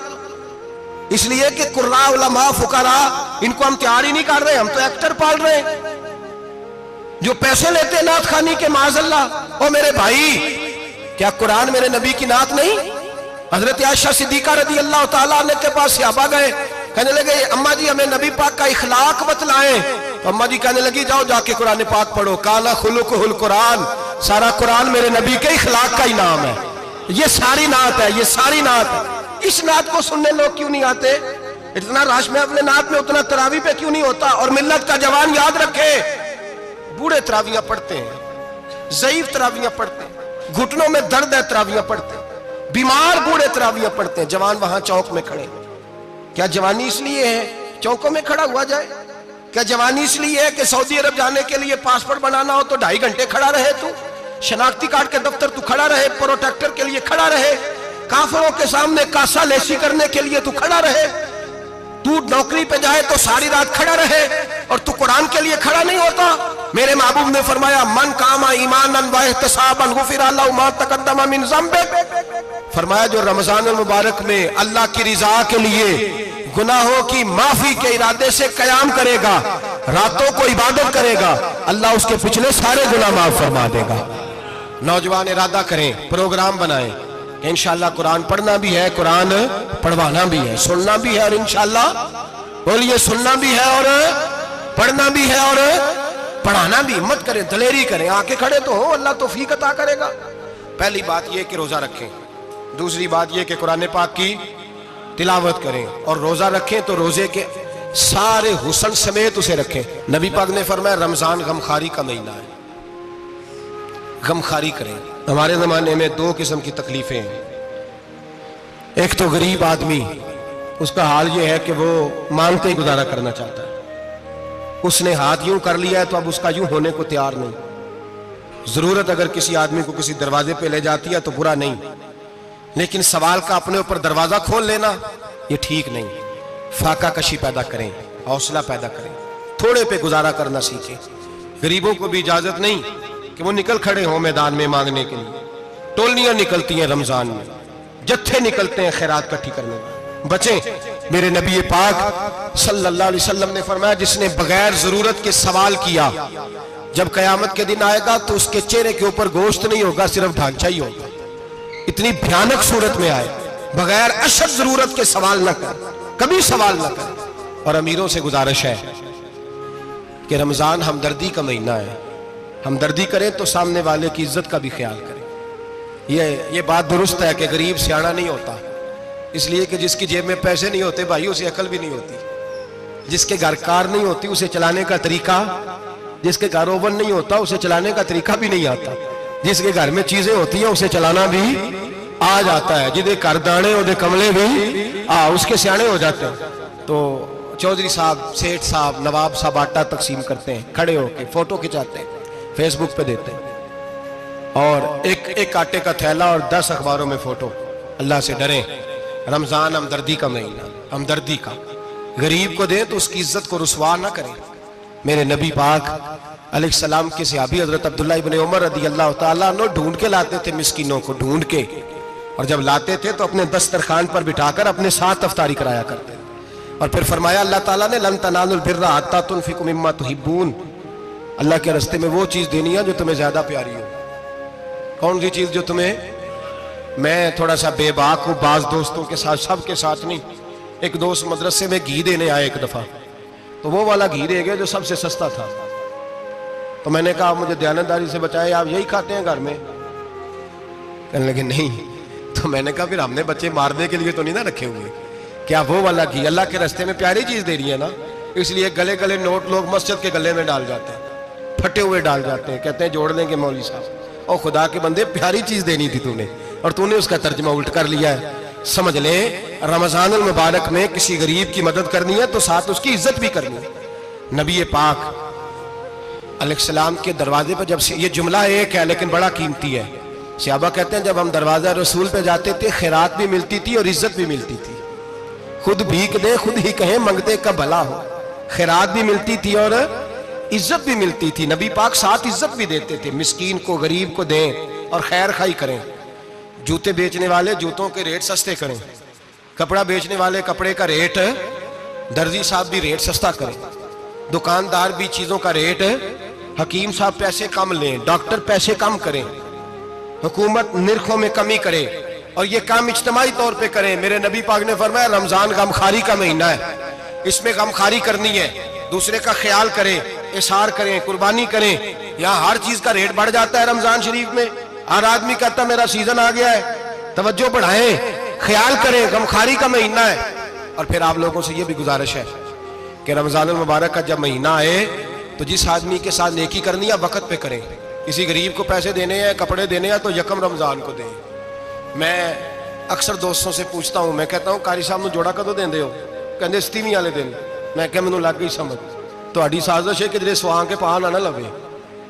اس لیے کہ قراء علماء فقراء ان کو ہم تیار ہی نہیں کر رہے، ہم تو ایکٹر پال رہے ہیں جو پیسے لیتے ہیں نعت خوانی کے، معاذ اللہ۔ او میرے بھائی کیا قرآن میرے نبی کی نعت نہیں؟ حضرت عائشہ صدیقہ رضی اللہ تعالیٰ عنہ کے پاس صحابہ گئے، کہنے لگے اماں جی ہمیں نبی پاک کا اخلاق بتلائیں، تو اماں جی کہنے لگی جاؤ جا کے قرآن پاک پڑھو، کالا خلقہ القرآن، سارا قرآن میرے نبی کے اخلاق کا ہی نام ہے، یہ ساری نعت ہے، یہ ساری نعت ہے۔ اس نعت کو سننے لوگ کیوں نہیں آتے؟ اتنا راش میں اپنے نعت میں اتنا تراویح پہ کیوں نہیں ہوتا؟ اور ملت کا جوان یاد رکھے، بوڑھے تراویحاں پڑھتے ہیں، ضعیف تراویحاں پڑھتے ہیں، گھٹنوں میں درد ہے تراویحاں پڑھتے ہیں، بیمار بوڑھے تراویحاں پڑھتے ہیں، جوان وہاں چوک میں کھڑے۔ کیا جوانی اس لیے ہے چوکوں میں کھڑا ہوا جائے؟ کیا جوانی اس لیے ہے کہ سعودی عرب جانے کے لیے پاسپورٹ بنانا ہو تو 2.5 گھنٹے کھڑا رہے، تو شناختی کارڈ کے دفتر تو کھڑا رہے، پروٹیکٹر کے لیے کھڑا رہے، کافروں کے سامنے کاسا لیسی کرنے کے لیے تو کھڑا رہے، تو نوکری پہ جائے تو ساری رات کھڑا رہے، اور تو قرآن کے لیے کھڑا نہیں ہوتا؟ میرے محبوب نے فرمایا من قام ایمانا واحتسابا غفر له ما تقدم من ذنبه، فرمایا جو رمضان المبارک میں اللہ کی رضا کے لیے گناہوں کی معافی کے ارادے سے قیام کرے گا، راتوں کو عبادت کرے گا، اللہ اس کے پچھلے سارے گناہ معاف فرما دے گا۔ نوجوان ارادہ کریں، پروگرام بنائیں کہ انشاءاللہ قرآن پڑھنا بھی ہے، قرآن پڑھوانا بھی ہے، سننا بھی ہے، اور انشاءاللہ بولیے سننا بھی ہے اور پڑھنا بھی ہے اور پڑھانا بھی۔ ہمت کریں، دلیری کریں، آکے کھڑے تو ہو، اللہ توفیق عطا کرے گا۔ پہلی بات یہ کہ روزہ رکھیں، دوسری بات یہ کہ قرآن پاک کی تلاوت کریں، اور روزہ رکھیں تو روزے کے سارے حسن سمیت اسے رکھیں. نبی پاک نے فرمایا رمضان غمخاری کا مہینہ ہے, غمخاری کریں. ہمارے زمانے میں دو قسم کی تکلیفیں ہیں. ایک تو غریب آدمی, اس کا حال یہ ہے کہ وہ مانگتے ہی گزارا کرنا چاہتا ہے. اس نے ہاتھ یوں کر لیا ہے تو اب اس کا یوں ہونے کو تیار نہیں. ضرورت اگر کسی آدمی کو کسی دروازے پہ لے جاتی ہے تو برا نہیں, لیکن سوال کا اپنے اوپر دروازہ کھول لینا یہ ٹھیک نہیں. فاقہ کشی پیدا کریں, حوصلہ پیدا کریں, تھوڑے پہ گزارا کرنا سیکھیں. غریبوں کو بھی اجازت نہیں کہ وہ نکل کھڑے ہوں میدان میں مانگنے کے لیے. ٹولیاں نکلتی ہیں رمضان میں, جتھے نکلتے ہیں خیرات کٹھی کرنے میں. بچیں. میرے نبی پاک صلی اللہ علیہ وسلم نے فرمایا جس نے بغیر ضرورت کے سوال کیا, جب قیامت کے دن آئے گا تو اس کے چہرے کے اوپر گوشت نہیں ہوگا, صرف ڈھانچہ ہی ہوگا. اتنی بھیانک صورت میں آئے, بغیر اشد ضرورت کے سوال نہ کر, کبھی سوال نہ کر. اور امیروں سے گزارش ہے کہ رمضان ہمدردی کا مہینہ ہے, ہمدردی کریں تو سامنے والے کی عزت کا بھی خیال کریں. یہ بات درست ہے کہ غریب سیاڑا نہیں ہوتا, اس لیے کہ جس کی جیب میں پیسے نہیں ہوتے بھائی اسے عقل بھی نہیں ہوتی. جس کے گھر کار نہیں ہوتی اسے چلانے کا طریقہ, جس کے گھر اوون نہیں ہوتا اسے چلانے کا طریقہ بھی نہیں آتا. جس کے گھر میں چیزیں ہوتی ہیں اسے چلانا بھی آ جاتا ہے. جدے گھر دانے اور کملے بھی اس کے سیانے ہو جاتے ہیں. تو چودھری صاحب, سیٹھ صاحب, نواب صاحب آٹا تقسیم کرتے ہیں, کھڑے ہو کے فوٹو کھچاتے ہیں, فیس بک پہ دیتے ہیں, اور ایک آٹے کا تھیلا اور 10 اخباروں میں فوٹو. اللہ سے ڈریں. رمضان ہمدردی کا مہینہ, ہمدردی کا. غریب کو دیں تو اس کی عزت کو رسوا نہ کریں. میرے نبی پاک علیہ السلام کے صحابی حضرت عبداللہ ابن عمر رضی اللہ تعالیٰ عنہ ڈھونڈ کے لاتے تھے مسکینوں کو, ڈھونڈ کے, اور جب لاتے تھے تو اپنے دسترخوان پر بٹھا کر اپنے ساتھ افطاری کرایا کرتے. اور پھر فرمایا اللہ تعالیٰ نے لن تنالوا البر حتی تنفقوا مما تحبون, اللہ کے راستے میں وہ چیز دینی ہے جو تمہیں زیادہ پیاری ہو. کون سی چیز جو تمہیں, میں تھوڑا سا بے باک ہوں, بعض دوستوں کے ساتھ, سب کے ساتھ نہیں. ایک دوست مدرسے میں گھی دینے آئے ایک دفعہ, تو وہ والا گھی دے گئے جو سب سے سستا تھا. تو میں نے کہا مجھے دیانتداری سے بچائے, آپ یہی کھاتے ہیں گھر میں؟ کہنے لگے نہیں. تو میں نے کہا پھر ہم نے بچے مارنے کے لیے تو نہیں نہ رکھے ہوئے, کیا وہ والا گھی اللہ کے راستے میں پیاری چیز دے رہی ہے نا, اس لیے گلے گلے نوٹ لوگ مسجد کے گلے میں ڈال جاتے ہیں, پھٹے ہوئے ڈال جاتے ہیں, کہتے ہیں جوڑ دیں گے مولوی صاحب. اور خدا کے بندے پیاری چیز دینی تھی تو نے, اور تو نے اس کا ترجمہ الٹ کر لیا ہے. سمجھ لیں رمضان المبارک میں کسی غریب کی مدد کرنی ہے تو ساتھ اس کی عزت بھی کرنی ہے. نبی پاک علیہ السلام کے دروازے پر جب یہ جملہ ایک ہے لیکن بڑا قیمتی ہے. صحابہ کہتے ہیں جب ہم دروازہ رسول پہ جاتے تھے خیرات بھی ملتی تھی اور عزت بھی ملتی تھی. خود بھیک دے خود ہی کہیں منگتے کا بھلا ہو. خیرات بھی ملتی تھی اور عزت بھی ملتی تھی. نبی پاک ساتھ عزت بھی دیتے تھے, مسکین کو غریب کو دیں اور خیر خائی کریں. جوتے بیچنے والے جوتوں کے ریٹ سستے کریں, کپڑا بیچنے والے کپڑے کا ریٹ, درزی صاحب بھی ریٹ سستا کریں, دکاندار بھی چیزوں کا ریٹ, حکیم صاحب پیسے کم لیں, ڈاکٹر پیسے کم کریں, حکومت نرخوں میں کمی کرے, اور یہ کام اجتماعی طور پہ کریں. میرے نبی پاک نے فرمایا رمضان غمخاری کا مہینہ ہے, اس میں غمخاری کرنی ہے, دوسرے کا خیال کریں, اظہار کریں, قربانی کریں. یہاں ہر چیز کا ریٹ بڑھ جاتا ہے رمضان شریف میں. ہر آدمی کہتا میرا سیزن آ گیا ہے, توجہ بڑھائیں, خیال کریں, غمخاری کا مہینہ ہے. اور پھر آپ لوگوں سے یہ بھی گزارش ہے کہ رمضان المبارک کا جب مہینہ آئے تو جس آدمی کے ساتھ نیکی کرنی ہے وقت پہ کریں. کسی غریب کو پیسے دینے ہیں, کپڑے دینے ہیں تو یکم رمضان کو دیں. میں اکثر دوستوں سے پوچھتا ہوں, میں کہتا ہوں قاری صاحب نو جوڑا کدو دیندے ہو؟ کہندے 27ویں والے دن. میں کہ مینوں لگ گئی سمجھ, تہاڈی سازش ہے کہ جڑے سواں کے پا نہ لوے.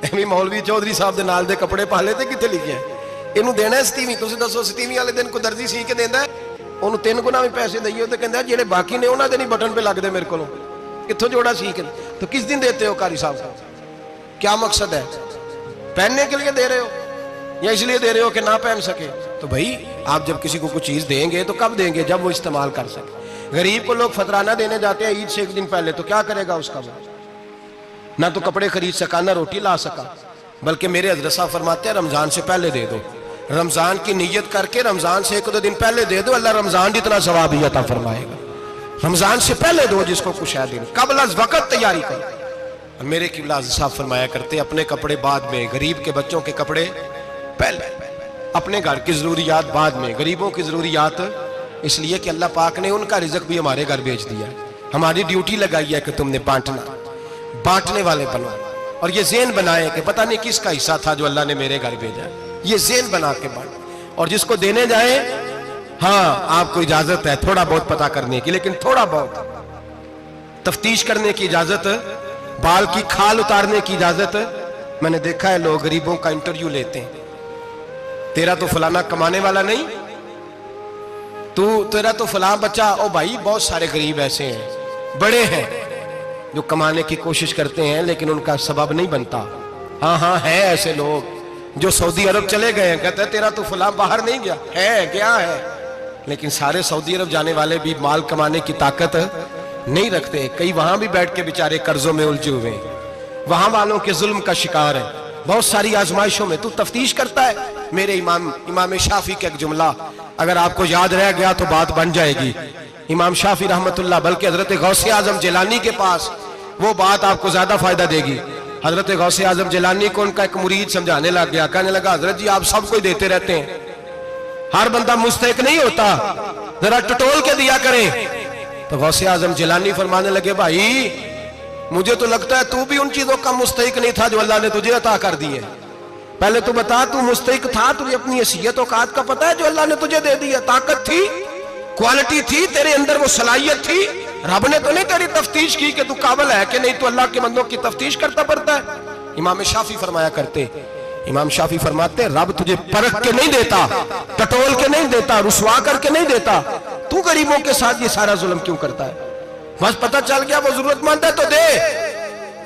ایویں مولوی چودھری صاحب دے نال دے کپڑے پا لے تے کتے لکھیا ہے اینوں دینا ہے 27ویں. تسی دسو 27ویں والے دن کو درزی سی کے دیندا ہے, اونوں 3 گنا بھی پیسے دئیے تے کہندا جڑے باقی نے انہاں دے نہیں بٹن پہ لگ دے میرے کولوں, کتھوں جوڑا سی کے. تو کس دن دیتے ہو قاری صاحب؟ کیا مقصد ہے؟ پہننے کے لیے دے رہے ہو یا اس لیے دے رہے ہو کہ نہ پہن سکے؟ تو بھائی آپ جب کسی کو کچھ چیز دیں گے تو کب دیں گے؟ جب وہ استعمال کر سکے. غریب کو لوگ فطرانہ دینے جاتے ہیں عید سے 1 دن پہلے, تو کیا کرے گا اس کا؟ نہ تو کپڑے خرید سکا نہ روٹی لا سکا. بلکہ میرے حضرت صاحب فرماتے ہیں رمضان سے پہلے دے دو, رمضان کی نیت کر کے رمضان سے 1-2 دن پہلے دے دو, اللہ رمضان جتنا ثواب ہی عطا فرمائے گا. رمضان سے پہلے دو جس کو کچھ ہے دن, قبل از وقت تیاری کرو. اور میرے قبلہ حضرت صاحب فرمایا کرتے اپنے کپڑے بعد میں, غریب کے بچوں کے کپڑے پہلے, اپنے گھر کی ضروریات بعد میں, غریبوں کی ضروریات, اس لیے کہ اللہ پاک نے ان کا رزق بھی ہمارے گھر بھیج دیا ہے. ہماری ڈیوٹی لگائی ہے کہ تم نے بانٹنا، بانٹنے والے بنو، اور یہ ذہن بنائے کہ پتہ نہیں کس کا حصہ تھا جو اللہ نے میرے گھر بھیجا، یہ ذہن بنا کے بانٹ، اور جس کو دینے جائیں ہاں آپ کو اجازت ہے تھوڑا بہت پتہ کرنے کی، لیکن تھوڑا بہت تفتیش کرنے کی اجازت، بال کی کھال اتارنے کی اجازت۔ میں نے دیکھا ہے لوگ غریبوں کا انٹرویو لیتے ہیں، تیرا تو فلانا کمانے والا نہیں، تیرا تو فلاں بچہ، او بھائی بہت سارے غریب ایسے ہیں، بڑے ہیں جو کمانے کی کوشش کرتے ہیں لیکن ان کا سبب نہیں بنتا۔ ہاں ہے ایسے لوگ جو سعودی عرب چلے گئے ہیں، کہتے ہیں تیرا تو فلاں باہر نہیں گیا، ہے گیا ہے، لیکن سارے سعودی عرب جانے والے بھی مال کمانے کی طاقت نہیں رکھتے، کئی وہاں بھی بیٹھ کے بیچارے قرضوں میں الجھے ہوئے ہیں، وہاں والوں کے ظلم کا شکار ہے، بہت ساری آزمائشوں میں تو تفتیش کرتا ہے۔ میرے امام شافعی کا ایک جملہ اگر آپ کو یاد رہ گیا تو بات بن جائے گی۔ امام شافعی رحمت اللہ، بلکہ حضرت غوث اعظم جیلانی کے پاس وہ بات آپ کو زیادہ فائدہ دے گی۔ حضرت غوث اعظم جیلانی کو ان کا ایک مرید سمجھانے لگ گیا، کہنے لگا حضرت جی آپ سب کو ہی دیتے رہتے ہیں، ہر بندہ مستحق نہیں ہوتا، ذرا ٹٹول کے دیا کریں۔ تو غوث اعظم جیلانی فرمانے لگے بھائی مجھے تو لگتا ہے تو بھی ان چیزوں کا مستحق نہیں تھا جو اللہ نے تجھے عطا کر دی ہے، پہلے تو بتا تو مستحق تھا، تجھے اپنی حیثیت اوقات کا پتہ ہے جو اللہ نے تجھے دے دی ہے، طاقت تھی، کوالٹی تھی، تیرے اندر وہ صلاحیت تھی، رب نے تو نہیں تیری تفتیش کی کہ تو قابل ہے کہ نہیں، تو اللہ کے بندوں کی تفتیش کرتا پڑتا ہے۔ امام شافعی فرمایا کرتے، امام شافعی فرماتے رب تجھے پرکھ کے نہیں دیتا، ٹٹول کے نہیں دیتا، رسوا کر کے نہیں دیتا، تو غریبوں کے ساتھ یہ سارا ظلم کیوں کرتا ہے؟ بس پتہ چل گیا وہ ضرورت مند ہے تو دے،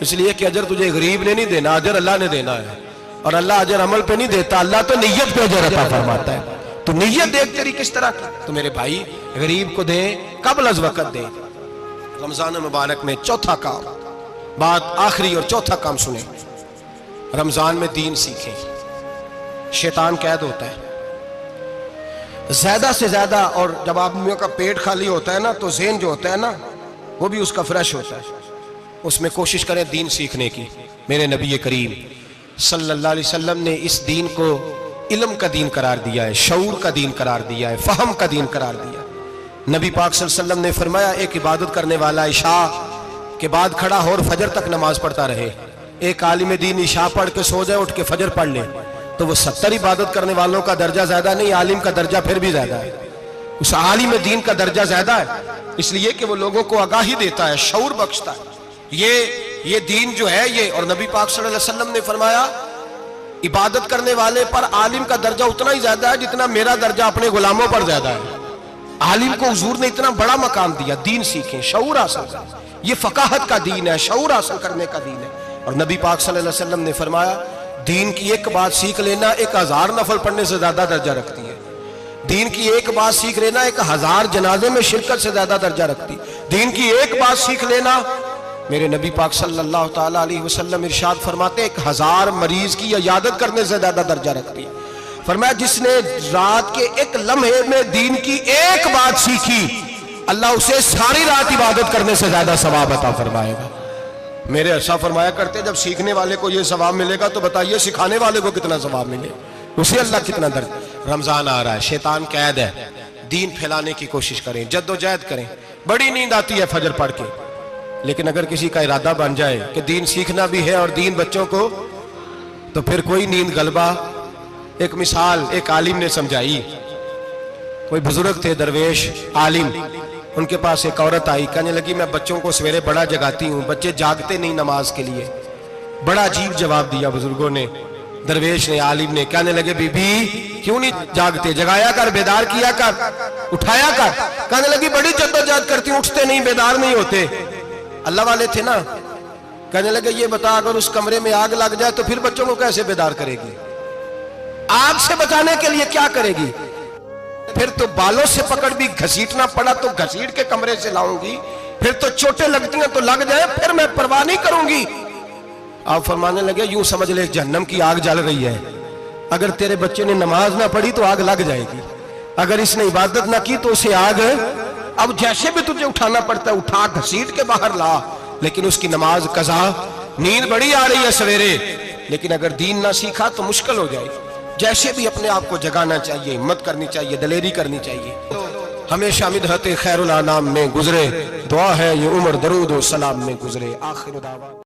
اس لیے کہ اجر تجھے غریب نے نہیں دینا، اجر اللہ نے دینا ہے، اور اللہ اجر عمل پہ نہیں دیتا، اللہ تو نیت پہ اجر عطا فرماتا ہے۔ تو نیت دیکھ تیری کس طرح کی، تو میرے بھائی غریب کو دے قبل از وقت دے۔ رمضان مبارک میں چوتھا کام، بات آخری اور چوتھا کام سنیں، رمضان میں دین سیکھیں۔ شیطان قید ہوتا ہے زیادہ سے زیادہ، اور جب آدمیوں کا پیٹ خالی ہوتا ہے نا تو ذہن جو ہوتا ہے نا وہ بھی اس کا فریش ہوتا ہے، اس میں کوشش کریں دین سیکھنے کی۔ میرے نبی کریم صلی اللہ علیہ وسلم نے اس دین کو علم کا دین قرار دیا ہے، شعور کا دین قرار دیا ہے، فہم کا دین قرار دیا ہے۔ نبی پاک صلی اللہ علیہ وسلم نے فرمایا ایک عبادت کرنے والا عشاء کے بعد کھڑا ہو اور فجر تک نماز پڑھتا رہے، ایک عالم دین عشاء پڑھ کے سو جائے، اٹھ کے فجر پڑھ لے، تو وہ 70 عبادت کرنے والوں کا درجہ زیادہ نہیں، عالم کا درجہ پھر بھی زیادہ ہے، اس عالم دین کا درجہ زیادہ ہے، اس لیے کہ وہ لوگوں کو آگاہی دیتا ہے، شعور بخشتا ہے۔ یہ دین جو ہے یہ، اور نبی پاک صلی اللہ علیہ وسلم نے فرمایا عبادت کرنے والے پر عالم کا درجہ اتنا ہی زیادہ ہے جتنا میرا درجہ اپنے غلاموں پر زیادہ ہے۔ عالم کو حضور نے اتنا بڑا مقام دیا، دین سیکھیں، شعور حاصل کریں، یہ فقاہت کا دین ہے، شعور حاصل کرنے کا دین ہے۔ اور نبی پاک صلی اللہ علیہ وسلم نے فرمایا دین کی ایک بات سیکھ لینا 1000 نفل پڑھنے سے زیادہ درجہ رکھتی ہے، دین کی ایک بات سیکھ لینا 1000 جنازے میں شرکت سے زیادہ درجہ رکھتی، دین کی ایک بات سیکھ لینا، میرے نبی پاک صلی اللہ تعالیٰ علیہ وسلم ارشاد فرماتے 1000 مریض کی عیادت کرنے سے زیادہ درجہ رکھتی۔ فرمایا جس نے رات کے ایک لمحے میں دین کی ایک بات سیکھی، اللہ اسے ساری رات عبادت کرنے سے زیادہ ثواب عطا فرمائے گا۔ میرے ایسا فرمایا کرتے جب سیکھنے والے کو یہ ثواب ملے گا تو بتائیے سکھانے والے کو کتنا ثواب ملے، اسے اللہ کتنا درجہ۔ رمضان آ رہا ہے، شیطان قید ہے، دین پھیلانے کی کوشش کریں، جد و جہد کریں۔ بڑی نیند آتی ہے فجر پڑھ کے، لیکن اگر کسی کا ارادہ بن جائے کہ دین سیکھنا بھی ہے اور دین بچوں کو، تو پھر کوئی نیند غلبہ۔ ایک مثال ایک عالم نے سمجھائی، کوئی بزرگ تھے درویش عالم، ان کے پاس ایک عورت آئی، کہنے لگی میں بچوں کو سویرے بڑا جگاتی ہوں، بچے جاگتے نہیں نماز کے لیے۔ بڑا عجیب جواب دیا بزرگوں نے، درویش نے، عالم نے، کہنے لگے بی بی کیوں نہیں جاگتے، جگایا کر، بیدار کیا کر، اٹھایا کر۔ کہنے لگی بڑی جدوجہد کرتی ہوں، اٹھتے نہیں، بیدار نہیں ہوتے۔ اللہ والے تھے نا، کہنے لگے یہ بتا اگر اس کمرے میں آگ لگ جائے تو پھر بچوں کو کیسے بیدار کرے گی، آگ سے بچانے کے لیے کیا کرے گی؟ پھر تو بالوں سے پکڑ بھی گھسیٹنا پڑا تو گھسیٹ کے کمرے سے لاؤں گی، پھر تو چوٹیں لگتی ہیں تو لگ جائیں، پھر میں پرواہ نہیں کروں گی۔ آپ فرمانے لگے یوں سمجھ لے جہنم کی آگ جل رہی ہے، اگر تیرے بچے نے نماز نہ پڑھی تو آگ لگ جائے گی، اگر اس نے عبادت نہ کی تو اسے آگ، اب جیسے بھی تجھے اٹھانا پڑتا ہے اٹھا گھسیٹ کے باہر لا، لیکن اس کی نماز قضا۔ نیند بڑی آ رہی ہے سویرے، لیکن اگر دین نہ سیکھا تو مشکل ہو جائے۔ جیسے بھی اپنے آپ کو جگانا چاہیے، ہمت کرنی چاہیے، دلیری کرنی چاہیے۔ ہمیشہ مدحت خیر الانام میں گزرے، دعا ہے یہ عمر درود و سلام میں گزرے۔ آخر دعوانا